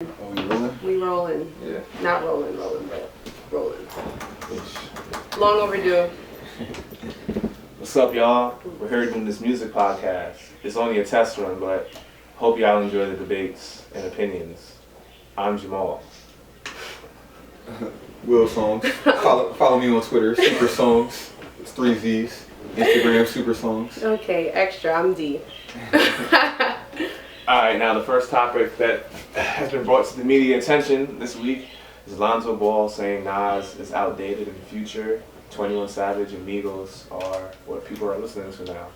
Oh, we rolling? We rolling. Yeah. Not rolling, but rolling. Ish. Long overdue. What's up, y'all? We're here doing this music podcast. It's only a test run, but hope y'all enjoy the debates and opinions. I'm Jamal. Will Songs. Follow me on Twitter, Super Songs. It's 3 Z's. Instagram, Super Songs. Okay, extra. I'm D. Alright, now the first topic that has been brought to the media attention this week is Lonzo Ball saying Nas is outdated in the future. 21 Savage and Migos are what people are listening to now.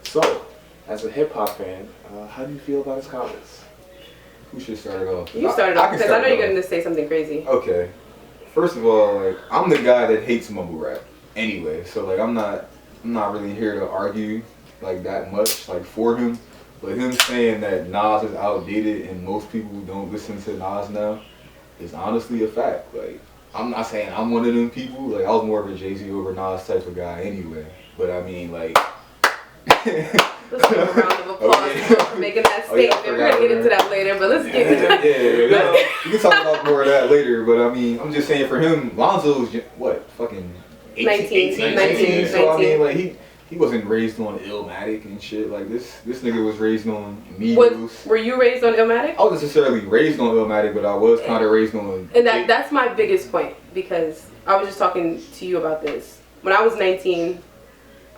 So, as a hip-hop fan, how do you feel about his comments? Who should start it off? You started off because I know it you're going to say something crazy. Okay. First of all, like, I'm the guy that hates mumble rap anyway, so like I'm not really here to argue like that much like for him. But him saying that Nas is outdated and most people don't listen to Nas now is honestly a fact. Like, I'm not saying I'm one of them people. Like, I was more of a Jay-Z over Nas type of guy anyway. But I mean, like... Let's give a round of applause for making that statement. We're going to get into that later, but let's get into it. Yeah, we can talk about more of that later. But I mean, I'm just saying for him, Lonzo's, what, fucking 18? So I mean, like, he wasn't raised on Illmatic and shit. Like, this nigga was raised on Migos. Were you raised on Illmatic? I wasn't necessarily raised on Illmatic, but I was kind of raised on... And that's my biggest point, because I was just talking to you about this. When I was 19,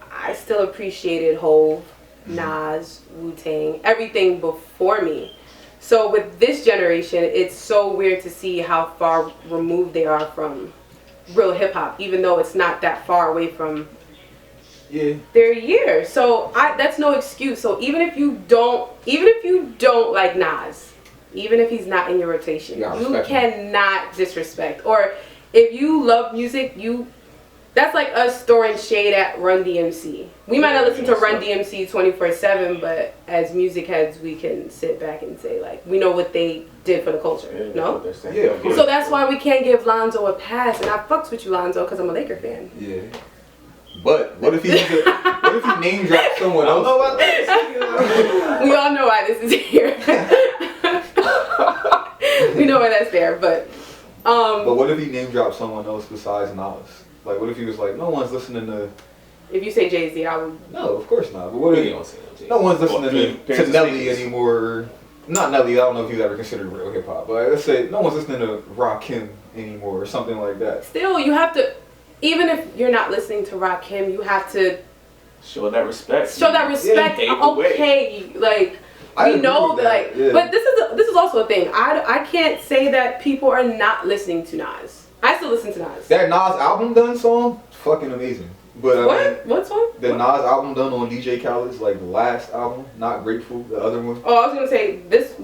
I still appreciated Hov, Nas, Wu-Tang, everything before me. So with this generation, it's so weird to see how far removed they are from real hip-hop, even though it's not that far away from... Yeah. They're years, so that's no excuse. So even if you don't like Nas, even if he's not in your rotation, you cannot disrespect. Or if you love music, that's like us throwing shade at Run DMC. We might not listen to Run DMC 24/7, but as music heads, we can sit back and say like we know what they did for the culture. No? Yeah. So that's why we can't give Lonzo a pass, and I fucks with you, Lonzo, because I'm a Laker fan. Yeah. But what if he name dropped someone else? I don't know about that. We all know why this is here. We know why that's there, but what if he name dropped someone else besides Nas? Like, what if he was like, no one's listening to... If you say Jay-Z, I would... No, of course not. But what if no one's listening to Nelly anymore? Not Nelly, I don't know if he's ever considered real hip-hop. But let's say no one's listening to Rakim anymore or something like that. Still, you have to... Even if you're not listening to Rakim, you have to... Show that respect. Yeah, okay, like... We know that, like... Yeah. But this is also a thing. I can't say that people are not listening to Nas. I still listen to Nas. That Nas album done song, fucking amazing. But what song? The Nas album done on DJ Khaled's like the last album, Not Grateful, the other one. Oh, I was gonna say this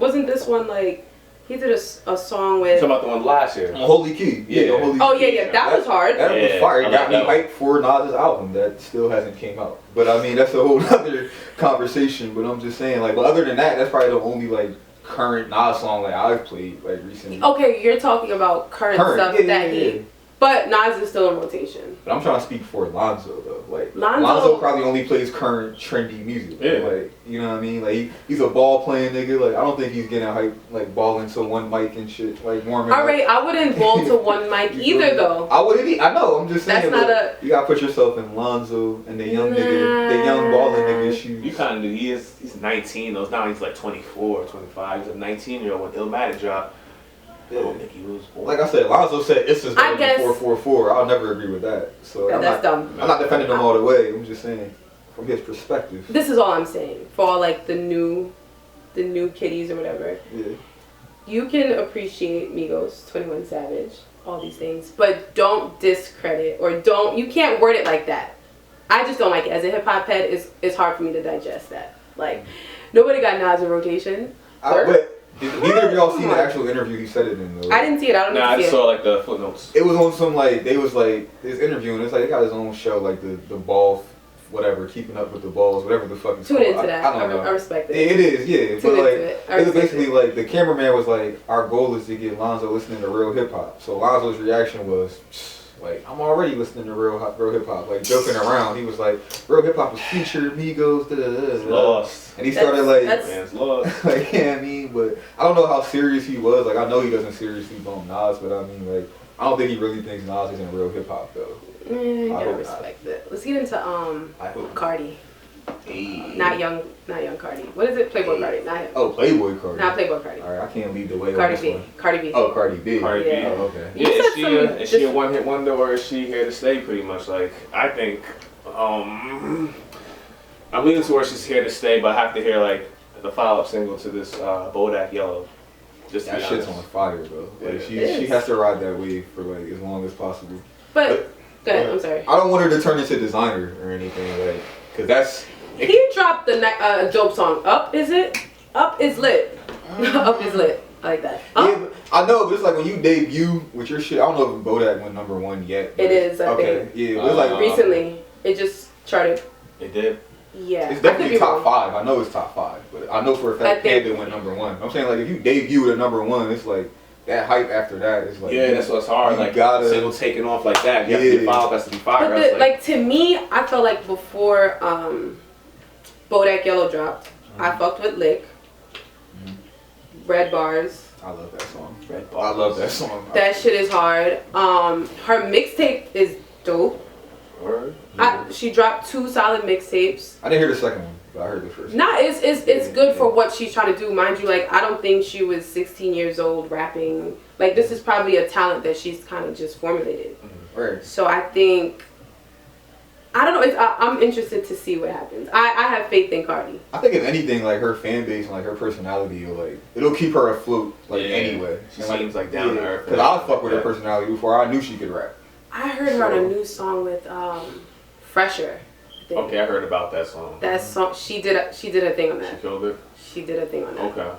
one like he did a song with. Talking about the one last year. Holy Key. Yeah. Holy Key. Yeah. That was hard. That was fire. It got me hyped for Nas' album that still hasn't came out. But I mean, that's a whole other conversation. But I'm just saying, like, but other than that, that's probably the only like current Nas song like I've played like recently. Okay, you're talking about current stuff he. But Nas is still in rotation. But I'm trying to speak for Lonzo though. Like Lonzo probably only plays current trendy music. Yeah. Like, you know what I mean? Like he's a ball playing nigga. Like I don't think he's getting hype like balling to one mic and shit. Like Mormon. Alright, I wouldn't ball to one mic either though. I wouldn't. I know. I'm just saying. That's not you gotta put yourself in Lonzo and the young nigga, the young balling nigga shoes. You kind of do. He's 19 though. Now he's like 24, 25. He's a 19-year-old when Illmatic dropped. I don't think he was born. Like I said, Lonzo said it's just better than 444. I'll never agree with that. So that's dumb. I'm not defending him all the way. I'm just saying from his perspective. This is all I'm saying for all like the new kiddies or whatever. Yeah. You can appreciate Migos, 21 Savage, all these things, but don't discredit or you can't word it like that. I just don't like it. As a hip hop head, it's hard for me to digest that. Like nobody got Nas in rotation. Neither of y'all seen the actual interview he said it in though. I didn't see it. I don't know. I just saw like the footnotes. It was on some like they was like this interview and it's like he got his own show like the ball whatever keeping up with the balls whatever the fuck it's Tune called. into that. I don't know. I respect it. It is but like it was basically like the cameraman was like our goal is to get Lonzo listening to real hip hop. So Lonzo's reaction was. Like, I'm already listening to real hip hop, like joking around. He was like, real hip hop was Future, Migos, Lost. And he started like, man's lost. like, yeah, I mean, but I don't know how serious he was. Like, I know he doesn't seriously bump Nas, but I mean, like, I don't think he really thinks Nas isn't real hip hop though. You gotta respect it. Let's get into Cardi. Hey. Not young Cardi. What is it? Playboy Cardi. Not him. Oh, Playboy Cardi. Not Playboy Cardi. All right, I can't lead the way Cardi on this B. one. Cardi B. Oh, Cardi B. Cardi B. Yeah. Oh, okay. Yeah, is she a one-hit wonder or is she here to stay? Pretty much. Like, I think I'm leaning towards she's here to stay, but I have to hear like the follow-up single to this Bodak Yellow. Just to that be shit's honest. on fire, bro. Like, Yeah. she has to ride that wave for like as long as possible. But go ahead. I'm sorry. I don't want her to turn into designer or anything, like, cause that's. He dropped the dope song. Up is it? Up is lit. Up is lit. I like that. Yeah, but I know, but it's like when you debut with your shit. I don't know if Bodak went #1 yet. It is. I think. Yeah, but it's like recently. It just charted. It did. Yeah. It's definitely top 5. I know it's top 5, but I know for a fact Panda went #1. I'm saying like if you debut with a #1, it's like that hype after that is like. Yeah, that's what's hard. Like gotta single taking off like that. You have to be followed. Has to be fire. But like to me, I felt like before Bodak Yellow dropped, I fucked with Lick. Red Bars. I love that song. Red Bars. I love that song. That shit is hard. Her mixtape is dope. Word. She dropped 2 solid mixtapes. I didn't hear the second one, but I heard the first. Nah, it's good for what she's trying to do. Mind you, like I don't think she was 16 years old rapping. Like this is probably a talent that she's kind of just formulated. Right. So I think I don't know. I'm interested to see what happens. I have faith in Cardi. I think if anything, like her fan base and like her personality, it'll keep her afloat. Like anyway, she seems like down to earth. Cause I fuck with her personality before I knew she could rap. I heard her on a new song with Fresher. Okay, I heard about that song. That song, she did a thing on that. She killed it. She did a thing on that. Okay.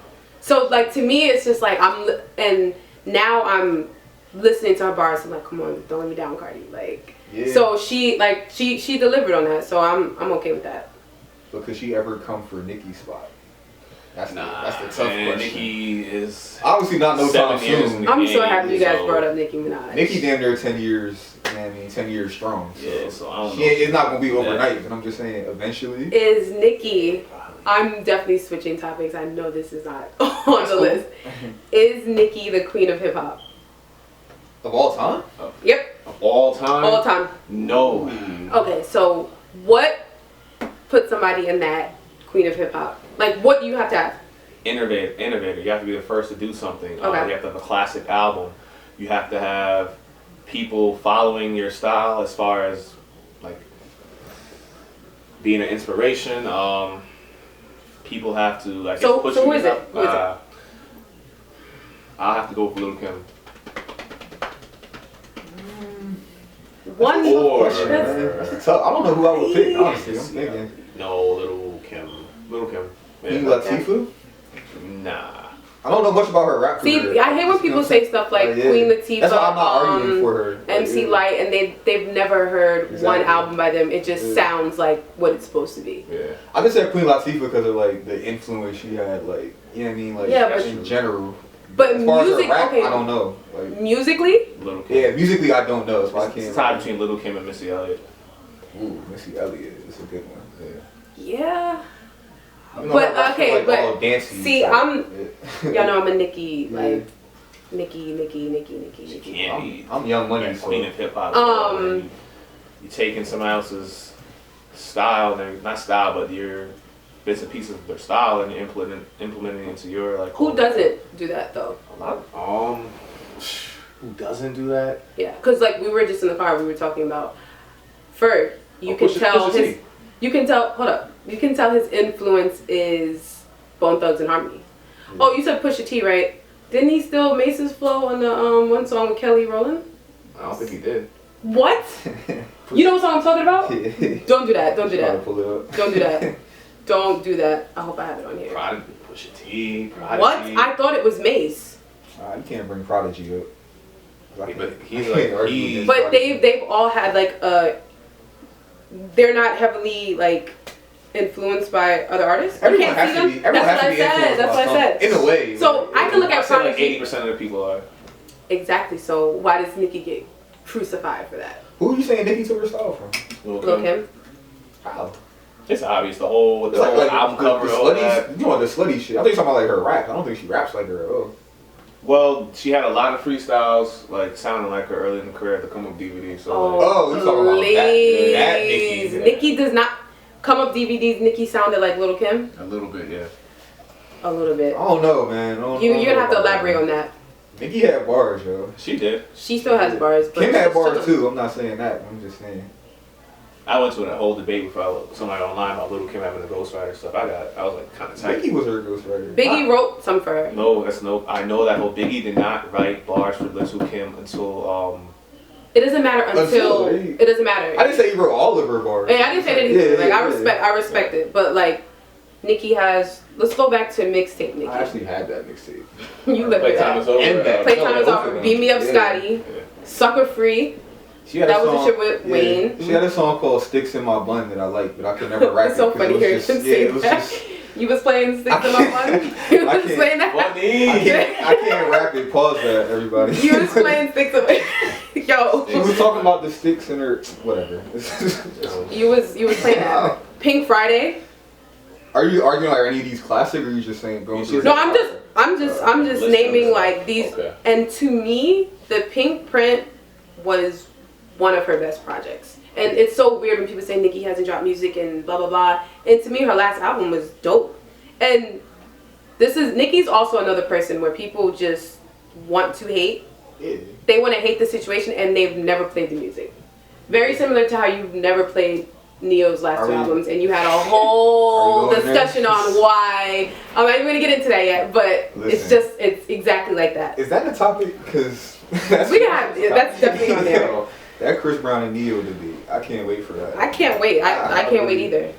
So like to me, it's just like now I'm listening to her bars. I'm like, come on, don't let me down, Cardi. Like, so she delivered on that. So I'm okay with that. But could she ever come for Nicki's spot? That's the tough question. Nicki is obviously not no time soon. I'm so happy you guys brought up Nicki Minaj. Nicki damn near 10 years. You know what I mean, 10 years strong. So yeah, so I don't know. It's not gonna be overnight. But I'm just saying, eventually. Is Nicki? I'm definitely switching topics. I know this is not on the list. Is Nicki the queen of hip hop? Of all time? Yep. Of all time? All time. No. Okay, so what puts somebody in that queen of hip hop? Like, what do you have to have? Innovator. You have to be the first to do something. Okay. You have to have a classic album. You have to have people following your style as far as like being an inspiration. People have to like. So who is it? Who is it? I'll have to go with Lil' Kim. One Or that's tough. I don't know who I would pick. Honestly, I'm thinking. No, Lil' Kim. Queen Latifah? Nah. I don't know much about her rap career. See, I hate when people say stuff like Queen Latifah, That's why I'm not arguing for her. MC Lyte, and they've never heard one album by them. It just sounds like what it's supposed to be. Yeah, I just said Queen Latifah because of like the influence she had, like you know what I mean, like in general. But as far music, as her rap, okay. I don't know. Like musically, Lil' Kim. Yeah, musically I don't know. So I can't. It's tied between Lil' Kim and Missy Elliott. Ooh, Missy Elliott is a good one. Yeah. You know, But I feel okay, like all but dancey see, type. y'all know I'm a Nicki, like She Nicki. can't be. I'm Young Money, so Queen of hip hop. You taking somebody else's style, and not style, but your bits and pieces of their style, and you're implementing it into your like. Who doesn't do that though? Who doesn't do that? Yeah, cause like we were just in the car, we were talking about Ferg. You can tell his. You can tell. Hold up. You can tell his influence is Bone Thugs and Harmony. Oh, you said Pusha T, right? Didn't he steal Mace's flow on the one song with Kelly Rowland? I don't think he did. What? You know what song I'm talking about? Don't do that. Don't do Try to that. pull it up. Don't do that. Don't do that. I hope I have it on here. Prodigy, Pusha T, Prodigy. What? I thought it was Mace. You can't bring Prodigy up. But he's like But they've all had like they're not heavily like influenced by other artists. Everyone has to be. That's what I said. In a way. So I can look at Prodigy. Like 80% of the people are. Exactly. So why does Nicki get crucified for that? Who are you saying Nicki took her style from? Lil' Kim. How? It's obvious the whole album cover. The slutty, you know the slutty shit. I think you're talking about like her rap. I don't think she raps like her at all. Well, she had a lot of freestyles, like sounding like her early in the career at the Come Up DVD. So, you talking about that Nicki? Yeah. Nicki does not Come Up DVDs. Nicki sounded like Little Kim. A little bit, yeah. A little bit. I don't know, man. You're gonna have to elaborate on that. Nicki had bars, yo. She did. She still has bars. But Kim had bars too. I'm not saying that. I'm just saying. I went to a whole debate with somebody online about Little Kim having the ghostwriter stuff. I was like kind of tight. Biggie was her ghostwriter. Biggie wrote some for her. No, I know that whole Biggie did not write bars for Little Kim until It doesn't matter until it doesn't matter. I didn't say he wrote all of her bars. Yeah, I didn't say that either. I respect it, but like Nicki has. Let's go back to mixtape Nicki. I actually had that mixtape. You live with that. Playtime is over. Beat Me Up, Scotty. Sucker Free. That was a shit with Wayne. She had a song called "Sticks in My Bun" that I liked, but I could never rap it. It's so funny hearing him say that. You was playing "Sticks in My Bun." You was playing that. I can't rap it. Pause that, everybody. You was playing "Sticks in My." Yo. She was talking about the sticks in her whatever. You was playing that. Pink Friday. Are you arguing like any of these classics, or are you just saying go through? No, I'm just naming like these. Okay. And to me, the Pink Print was one of her best projects. And it's so weird when people say Nicki hasn't dropped music and blah blah blah. And to me, her last album was dope. And Nicki's also another person where people just want to hate. Yeah. They want to hate the situation and they've never played the music. Very similar to how you've never played Neo's last two albums, and you had a whole discussion on why. I'm not even going to get into that yet, but it's exactly like that. Is that the topic? Because that's definitely on there. That Chris Brown and Neo debate, I can't wait for that. I can't wait. I can't wait either.